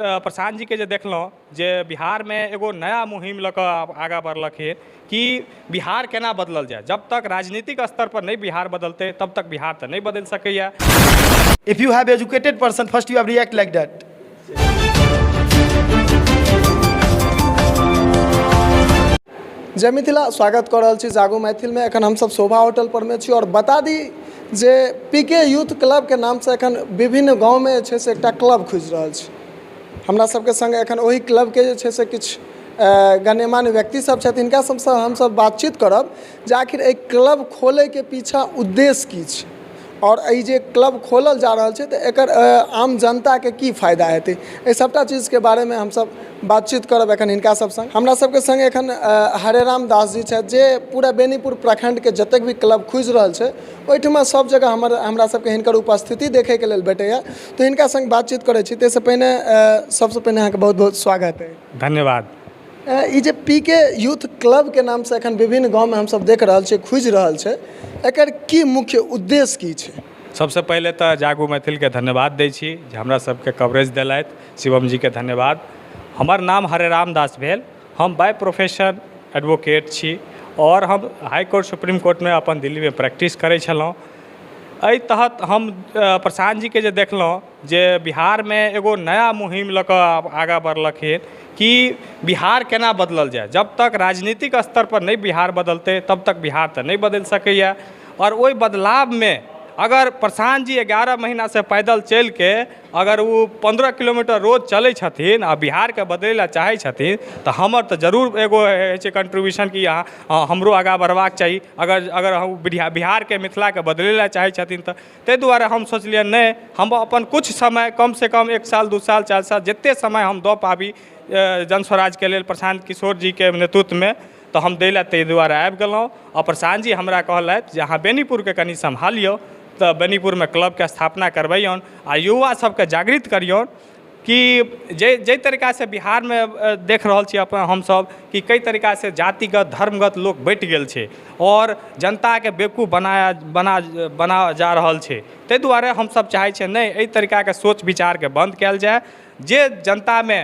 प्रशांत जी के जे देखलहुँ जे बिहार में एगो नया मुहिम लऽ कऽ आगाँ बढ़लखिन कि बिहार केना बदलल जाए। जब तक राजनीतिक स्तर पर नहीं बिहार बदलते तब तक बिहार तो नहीं बदल सकैया। If you have educated person, first you have react like that. जय मिथिला, स्वागत कर रहल छी जागो मैथिल में। एखन हम सब शोभा होटल पर में छी और बता दी जे पीके यूथ क्लब के नाम से एखन विभिन्न गाँव में जे छै से एकटा क्लब खुजि रहल छै। हमरा सबके संग एखन ओही क्लब के जे छै से किछु गण्यमान्य व्यक्ति सब छथि, हिनका सबसँ हमसब बातचीत करब जे आखिर एहि क्लब खोलै के पीछा उद्देश्य की छै और ई जे क्लब खोलल जा रहल छै तऽ एकर आम जनता के की फायदा हेतै, एहि सबटा चीज के बारे में हमसब बातचीत करब एखन हिनका सब संग। हमरा सबके संग एखन हरेराम दास जी छथि जे पूरा बेनीपुर प्रखंड के जतेक भी क्लब खुजि रहल छै ओहिठमा सब जगह हमरा सबके हिनकर उपस्थिति देखे के लेल भेटैया। तो हिनका संग बातचीत करै छी। ताहिसँ पहिने सबसँ पहिने अहाँके बहुत बहुत स्वागत है। धन्यवाद। ई जे पीके यूथ क्लब के नाम से एखन विभिन्न गाँव में हमसब देख रहल छियै खुजि रहल छै, एकर की मुख्य उद्देश्य की छै? सबसे पहले तो जागो मैथिल के धन्यवाद दै छी जे हमरा सबके कवरेज देलथि। शिवम जी के धन्यवाद। हमर नाम हरेराम दास भेल। हम बाय प्रोफेशन एडवोकेट छी और हम हाई कोर्ट सुप्रीम कोर्ट में अपन दिल्ली में प्रैक्टिस करै छलहुँ। एहि तहत हम प्रशांत जी के जे देखलहुँ जे बिहार में एगो नया मुहिम लऽ कऽ आगाँ बढ़लखिन कि बिहार केना बदलल जाए। जब तक राजनीतिक स्तर पर नहीं बिहार बदलते तब तक बिहार तो नहीं बदल सकैया। और ओहि बदलाव में अगर प्रशांत जी 11 महीना से पैदल चल के अगर वो 15 किलोमीटर रोज चलै छथिन आ बिहार के बदलै ला चाहै छथिन तो हमर तो जरूर एगो है कंट्रीब्यूशन कि हमरो आगाँ बढ़बाक चाहिए। अगर हम बिहार के मिथिला के बदलै ला चाहै छथिन तो ताहि दुआरे हम सोचलिए नहीं, हम अपन कुछ समय कम से कम 1 साल 2 साल 4 साल जते समय हम दऽ पाबी जन स्वराज के लेल प्रशांत किशोर जी के नेतृत्व में तो हम दै ला ताहि दुआरे आबि गेलहुँ। और प्रशांत जी हमरा कहलथि जे अहाँ बेनीपुर के कनि सम्हालियौ तो बेनीपुर में क्लब के स्थापना करबैन आ युवा सबके जागृत करियौन कि जे तरीका से बिहार में देख रहल छी अपन हमसब कि कई तरीका से जातिगत धर्मगत लोग बैठ गेल छै और जनता के बेवकूफ बना जा रहल छै। ताहि दुआरे हमसब चाहै छियै नहीं एहि तरीका के सोच विचार के बंद कयल जाए। जे जनता में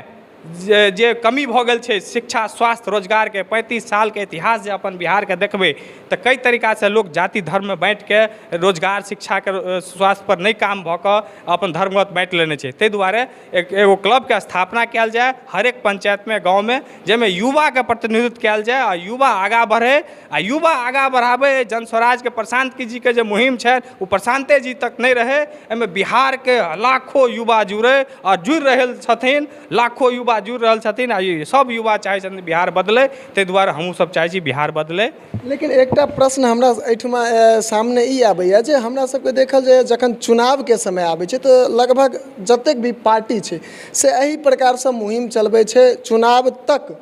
जे कमी भऽ गेल छै शिक्षा स्वास्थ्य रोजगार के 35 साल के इतिहास जे अपन बिहार के देखबै तो कई तरीका से लोग जाति धर्म में बाँटि के रोजगार शिक्षा के स्वास्थ्य पर नहीं काम भऽ कऽ अपन धर्मगत बाँटि लेने छै। ताहि दुआरे एगो क्लब के स्थापना कयल जाए हरेक पंचायत में गाँव में, जाहिमे युवा के प्रतिनिधित्व कयल जाए आ युवा आगाँ बढ़े आ युवा आगाँ बढ़ाबै। जन स्वराज के प्रशांत जी के जे मुहिम छै वो प्रशांते जी तक नहीं रहे, एहिमे बिहार के लाखों युवा जुड़े और जुड़ि रहल छथिन। लाखों युवा जुड़ि रहल छथिन आ सब युवा चाहै छथिन बिहार बदलै। ताहि दुआरे हमहूँ सब चाहै छी बिहार बदलै। लेकिन एकटा प्रश्न हमरा एहिठमा सामने ई आबैया जे हमरा सबके देखल जाए जखन चुनाव के समय आबै छै तो लगभग जतेक भी पार्टी छै से एही प्रकार से मुहिम चलबै छै। चुनाव तक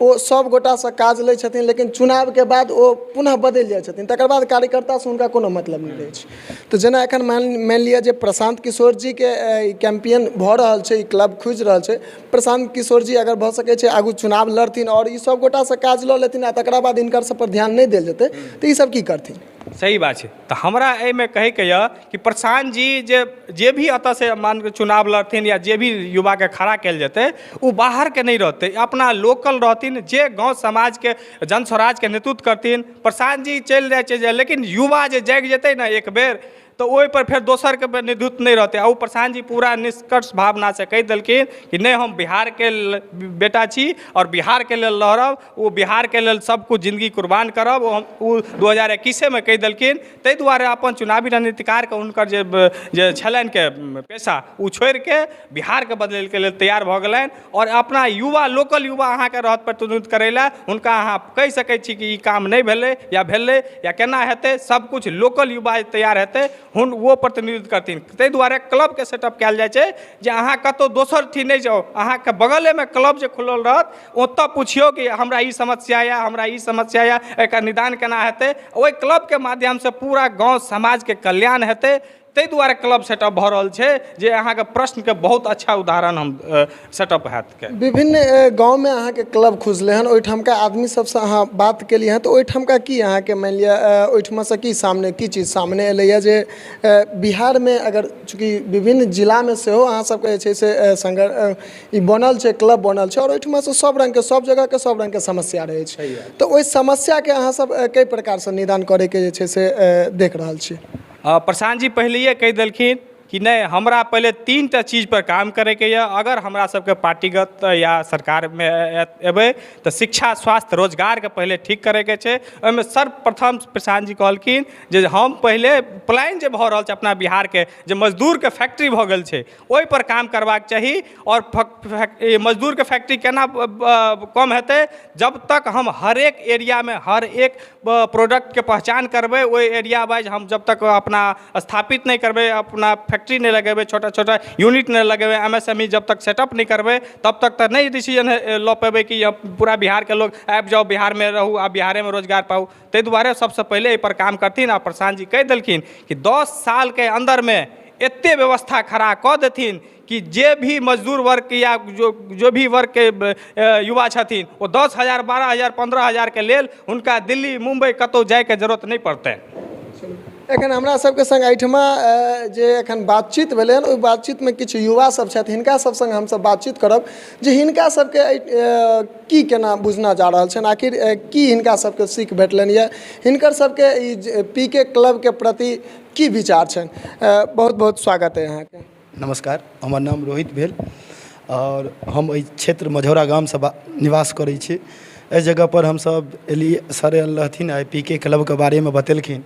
ओ सब गोटा से काज लै छथिन लेकिन चुनाव के बाद ओ पुनः बदलि जाइ छथिन, तकर बाद कार्यकर्ता से हुनका कोनो मतलब नहीं रहै छै। तो जेना एखन मानि लिअ जे प्रशांत किशोर जी के कैंपेन भऽ रहल छै, ई क्लब खुजि रहल छै, प्रशांत किशोर जी अगर भऽ सकै छै आगू चुनाव लड़थिन और ई सब गोटा से काज लऽ लेथिन आ तकरा बाद हिनकर सब पर ध्यान नहीं देल जेतै तो ई सब की करथिन? सही बात है। तो हमरा एहिमे कहैके यऽ कि प्रशांत जी जे भी एतऽ से मान के चुनाव लड़थिन या जे भी युवा के खड़ा कयल जेतै वो बाहर के नहीं रहते, अपना लोकल रहथिन। जे गाँव समाज के जन स्वराज के नेतृत्व करथिन। प्रशांत जी चलि जाइ लेकिन युवा जे जागि जेतै ना एक बेर तो ओहि पर फिर दोसर के नेतृत्व नहीं रहते। और प्रशांत जी पूरा निष्कर्ष भावना से कहि देलखिन कि नहीं हम बिहार के बेटा छी और बिहार के लेल लड़ब, वो बिहार के लेल सब कुछ जिंदगी कुर्बान करब। वो 2021 में कहि देलखिन। ताहि दुआरे अपन चुनावी रणनीतिकार के हुनकर जे छलनि के पेशा वो छोड़ि के बिहार के बदलै के लेल तैयार भऽ गेलनि। और अपना युवा लोकल युवा अहाँ के रहत प्रतिनिधित्व करै ला हुनका अहाँ कहि सकै छी कि ई काम नहीं भेलै या केना हेतै, सब कुछ लोकल युवा तैयार हेतै वो प्रतिनिधित्व करथिन। ताहि दुआरे क्लब के सेटअप कयल जाइ छै जे अहाँ कतौ दोसर ठी नहीं जाओ, अहाँ के बगले में क्लब जे खुलल रहत ओतऽ पुछियो कि हमरा ई समस्या या हमरा ई समस्या या एकर निदान केना हेतै। ओहि क्लब के माध्यम से पूरा गाँव समाज के कल्याण हेतै। ताहि दुआरे क्लब सेटअप भऽ रहल छै जे अहाँके प्रश्नके बहुत अच्छा उदाहरण हम सेटअप हैत के। विभिन्न गाँव में अहाँके क्लब खुजलै हन, ओहिठामका आदमी सबसँ अहाँ बात केलिए हँ, तऽ ओहिठामका की अहाँके मानि लिअ ओहिठमासँ की चीज सामने एलैए जे बिहारमे अगर चूँकि विभिन्न जिलामे सेहो अहाँ सबके जे छै से ई बनल छै, क्लब बनल छै, आओर ओहिठमासँ सब रङ्गके सब जगहके सब रङ्गके समस्या रहै छै, तऽ ओहि समस्याके अहाँ सब कई प्रकारसँ निदान करैके जे छै से देख रहल छी? प्रशांत जी पहिलेயே कहि देलखिन कि नहीं, हमरा पहले 3टा चीज़ पर काम करैके यऽ। अगर हमरा सबके पार्टीगत या सरकार में एबै तऽ शिक्षा, स्वास्थ्य, रोजगार के पहले ठीक करैके छै। ओहिमे सर्वप्रथम प्रशांत जी कहलखिन जे हम पहले प्लान जे भऽ रहल छै अपना बिहार के, जे मजदूर के फैक्ट्री भऽ गेल छै, ओहि पर काम करबाक चाही। और मजदूर के फैक्ट्री केना कम हेतै? जब तक हम हर एक एरिया में हर एक प्रोडक्ट के पहचान करबै, ओहि एरिया वाइज हम जब तक अपना स्थापित नहीं करबै, अपना फैक्ट्री नहीं लगेबै, छोटा छोटा यूनिट नहीं लगेबै, MSME जब तक सेटअप नहीं करबै, तब तक तो नहीं डिसीजन लऽ पेबै कि पूरा बिहार के लोग आबि जाओ, बिहार में रहू आ बिहारे में रोजगार पाओ। ताहि दुआरे सबसे पहले एहि पर काम करथिन। आ प्रशांत जी कहि देलखिन कि 10 साल के अंदर में एते व्यवस्था खड़ा कऽ देथिन कि जे भी मजदूर वर्ग या जो भी वर्ग के युवा छथिन, वो 10,000, 12,000, 15,000 के लेल हुनका दिल्ली, मुंबई कतौ जायके जरूरत नहीं पड़तै। एखन हमरा सबके संग एहिठमा जे एखन बातचीत भेलै हन, ओहि बातचीतमे किछु युवा सब छथि, हिनका सब संग हमसब बातचीत करब जे हिनका सबके की केना बुझना जा रहल छनि, आखिर की हिनका सबके सीख भेटलनि यऽ, हिनकर सबके ई PK क्लब के प्रति की विचार छनि। बहुत बहुत स्वागत है अहाँके। नमस्कार, हमर नाम रोहित भेल और हम एहि क्षेत्र मझौरा गामसँ निवास करै छी। एहि जगह पर हमसब एलिए, सर आयल रहथिन आ PK क्लबके बारेमे बतेलखिन।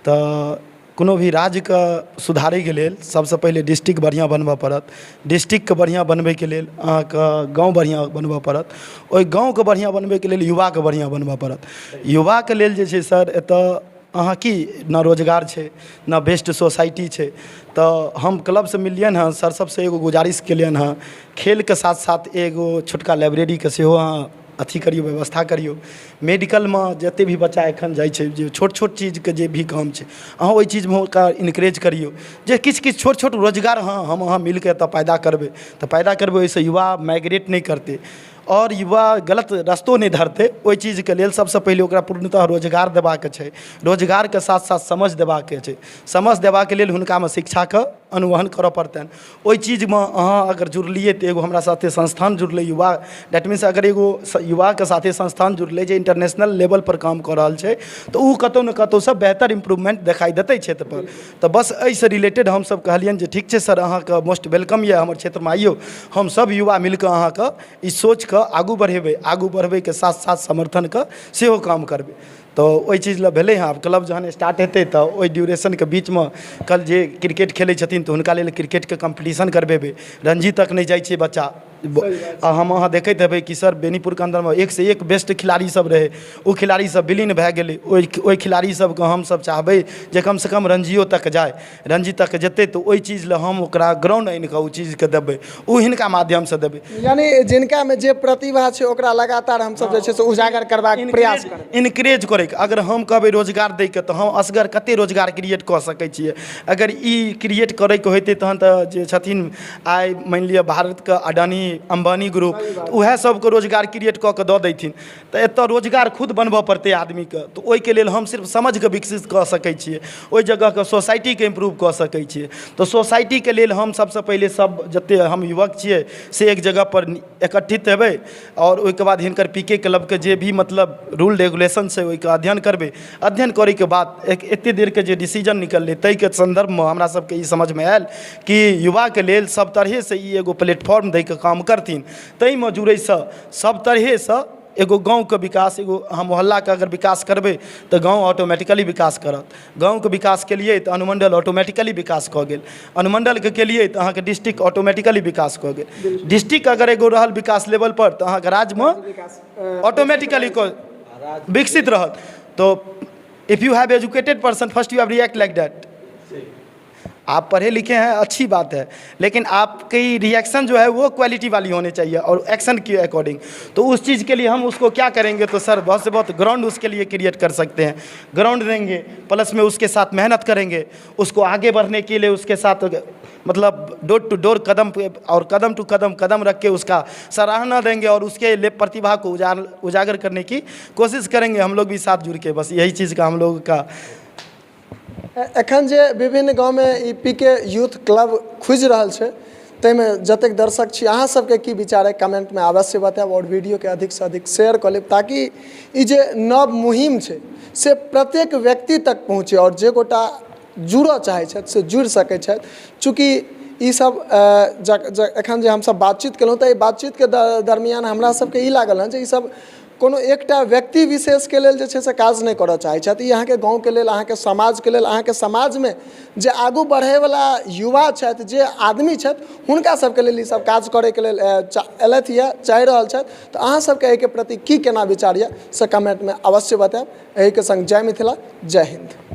तऽ कोनो भी राज्यके सुधारैके लेल सबसँ पहिले डिस्ट्रिक्ट बढ़िआँ बनबऽ पड़त। डिस्ट्रिक्टके बढ़िआँ बनबैके लेल अहाँके गाँव बढ़िआँ बनबऽ पड़त। ओहि गाँवके बढ़िआँ बनबैके लेल युवाके बढ़िआँ बनबऽ पड़त। युवाके लेल जे छै सर, एतऽ अहाँ की ना रोजगार छै, ना बेस्ट सोसाइटी छै। तऽ हम क्लबसँ मिलियनि हँ, सर सबसँ एगो गुजारिश केलियनि हँ, खेलके साथ साथ एगो छोटका लाइब्रेरीके सेहो अहाँ अथी करियौ, व्यवस्था करियौ। मेडिकलमे जते भी बच्चा एखन जाइ छै, जे छोट छोट चीजके जे भी काम छै, अहाँ ओहि चीजमे ओकरा इनकरेज करियौ, जे किछु किछु छोट छोट रोजगार हम अहाँ मिलके एतऽ पैदा करबै, तऽ पैदा करबै, ओहिसँ युवा माइग्रेट नहीं करतै और युवा गलत रस्तो नहीं धरतै। ओहि चीजके लेल सबसँ पहिले ओकरा पूर्णतः रोजगार देबाक छै। रोजगारके साथ साथ समझ देबाक छै। समझ देबाके लेल हुनकामे शिक्षाके अनुवहन करऽ पड़तनि। ओहि चीजमे अहाँ अगर जुड़लिए तऽ एगो हमरा साथे संस्थान जुड़लै युवा, डैट मीन्स अगर एगो युवाके साथे संस्थान जुड़लै जे इंटरनेशनल लेवल पर काम कऽ रहल छै, तऽ ओ कतौ ने कतौसँ बेहतर इम्प्रूवमेंट देखाई देतै क्षेत्र पर। तऽ बस एहिसँ रिलेटेड हमसब कहलियनि जे ठीक छै सर, अहाँके मोस्ट वेलकम यऽ हमर क्षेत्रमे, आइयौ हम सब युवा मिलकऽ अहाँके ई सोचके आगू बढ़ेबै, आगू बढ़बैके साथ साथ समर्थनके सेहो काम करबै। तो ओहि चीज लए भेलै हँ। आब क्लब जहन स्टार्ट हेतै तऽ ओहि ड्यूरेशनके बीचमे कल जे क्रिकेट खेलै छथिन तऽ हुनका लेल क्रिकेटके कम्पटिशन करबेबै। रणजी तक नहीं जाइ छै बच्चा। हम अहाँ देखैत हेबै कि सर बेनीपुरके अन्दरमे 1 से 1 बेस्ट खिलाड़ी सब रहै, ओ खिलाड़ी सब विलीन भए गेलै। ओहि खिलाड़ी सबके हमसब चाहबै जे कमसँ कम रणजियो तक जाए। रणजी तक जेतै तऽ ओहि चीज लए हम ओकरा ग्राउंड आनि कऽ ओ चीजके देबै, ओ हिनका माध्यमसँ देबै। यानी जिनकामे जे प्रतिभा छै ओकरा लगातार हमसब जे छै से उजागर करबाक प्रयास करबै, इनकरेज करैके। अगर हम कहबै रोजगार दैके तऽ हम असगर कते रोजगार क्रिएट कऽ सकै छियै। अगर ई क्रिएट करैके होइतै तहन तऽ जे छथिन आइ मानि लिअ भारतके अडानी, अंबानी ग्रुप, तऽ उएह सबके रोजगार क्रिएट कऽ दऽ देथिन। तऽ एतऽ रोजगार खुद बनबऽ पड़तै आदमीके। तऽ ओहिके लेल हम सिर्फ समझके विकसित कऽ सकै छियै, ओहि जगहके सोसाइटीके इम्प्रूव कऽ सकै छियै। तऽ सोसाइटीके लेल हम सबसँ पहिले सब जते हम युवक छियै से एक जगह पर एकत्रित हेबै और ओहिके बाद हिनकर PK क्लबके जे भी मतलब रूल रेगुलेशन छै ओहिके अध्ययन करबै। अध्ययन करैके बाद एते देरके जे डिसीजन निकललै ताहिके संदर्भमे हमरा सबके ई समझमे आयल कि युवाके लेल सब तरहेसँ ई एगो प्लेटफॉर्म दैके काम करथिन। ताहिमे जुड़ैसँ सब तरहेसँ एगो गाँवके विकास, एगो अहाँ मोहल्लाके अगर विकास करबै तऽ गाँव ऑटोमेटिकली विकास करत। गाँवके विकास केलिए तऽ अनुमंडल ऑटोमेटिकली विकास कऽ गेल। अनुमंडलके केलिए तऽ अहाँके डिस्ट्रिक्ट ऑटोमेटिकली विकास कऽ गेल। डिस्ट्रिक्ट अगर एगो रहल विकास लेवल पर तऽ अहाँके राज्यमे ऑटोमेटिकली विकसित रहत। तो if you have educated person, first you have react like that. आप पढ़े लिखे हैं अच्छी बात है, लेकिन आपकी रिएक्शन जो है वो क्वालिटी वाली होनी चाहिए और एक्शन के अकॉर्डिंग। तो उस चीज़ के लिए हम उसको क्या करेंगे, तो सर बहुत से बहुत ग्राउंड उसके लिए क्रिएट कर सकते हैं। ग्राउंड देंगे, प्लस में उसके साथ मेहनत करेंगे, उसको आगे बढ़ने के लिए उसके साथ मतलब डोर टू डोर कदम पे और कदम टू कदम रख के उसका सराहना देंगे और उसके लिए प्रतिभा को उजागर करने की कोशिश करेंगे हम लोग भी साथ जुड़ के। बस यही चीज़ का हम लोग का एखन जे विभिन्न गाँव में ई पीके यूथ क्लब खुजि रहल छै, ताहिमे जतेक दर्शक छी अहाँ सबके की विचार है कमेंट में अवश्य बताएब और वीडियो के अधिक से अधिक शेयर कऽ लेब, ताकि ई जे नव मुहिम छै से प्रत्येक व्यक्ति तक पहुँचे और जे गोटा जुड़ऽ चाहै छथि से जुड़ि सकै छथि। चूँकि ई सब एखन जे हमसब बातचीत केलहुँ तऽ ई बातचीत के दरमियान हमरा सबके ई लागल हँ जे ई सब कोनो एकटा व्यक्ति विशेष के लेल जे छै से काज नहि करऽ चाहै छथि। ई अहाँके गाँव के लेल, अहाँके समाज के लेल, अहाँके समाज में जे आगू बढ़ैवला युवा छथि, जे आदमी छथि, हुनका सबके लेल ई सब काज करे के लेल एलथि यऽ, चाहि रहल छथि। तऽ अहाँ सबके एहिके प्रति की केना विचार यऽ से कमेंट में अवश्य बताएब। एहि के संग जय मिथिला, जय हिंद।